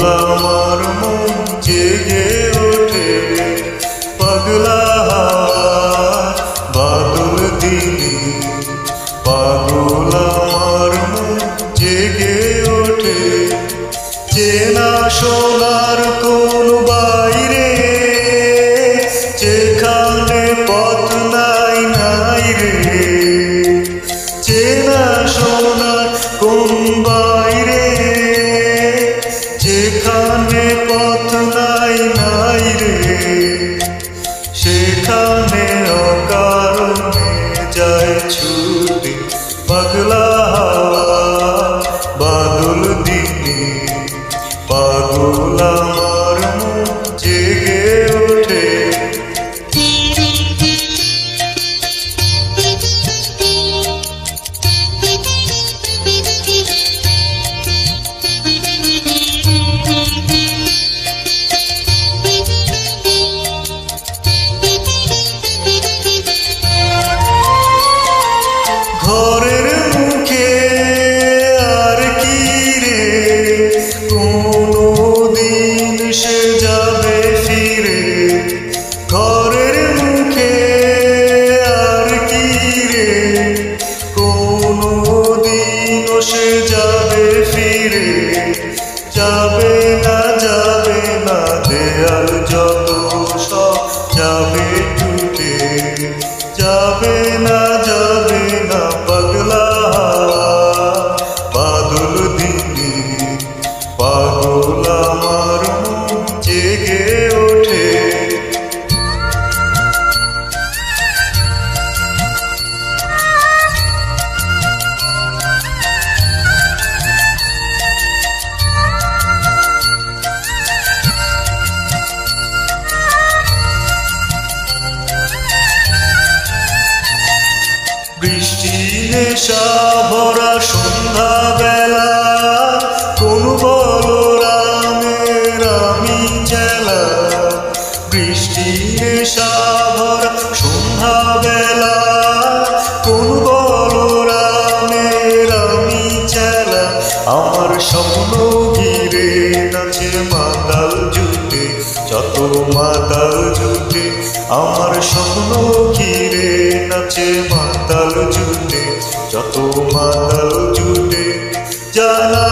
আমার মন জেগে ওঠে পাগলা হাওয়ার বাদল দিনে। পাগল আমার মন জেগে ওঠে চেনা সোনার কোন বাইরে, যেখানে পথ নাই নাই রে। চেনা সোনার কোন বাইরে, যেখানে পথ নাই নাই রে। সেখানে অকারণে যায় ছুটে পাগলা হাওয়া বাদল দিনে। পাগল আমার মন জেগে ওঠে। ঘরের মুখে আর কি রে, কোনো দিন সে যাবে ফিরে। ঘরের মুখে আর কি রে, কোনো দিন সে যাবে ফিরে। যাবে না দেয়াল যত সব যাবে টুটে। যাবে না পাগলা হাওয়া বাদল দিনে। পাগল আমার মন জেগে ওঠে। বৃষ্টি নেশা ভরা সন্ধ্যা বেলা, কোন বলরামের আমি চেলা। বৃষ্টি নেশা ভরা সন্ধ্যা বেলা, কোন বলরামের আমি চেলা। আমার স্বপ্ন ঘিরে নাচে মাতাল জুটে, যত মাতাল জুটে। আমার স্বপ্ন ঘিরে নাচে মাতাল জুটে, যত মাতাল জুটে। জানা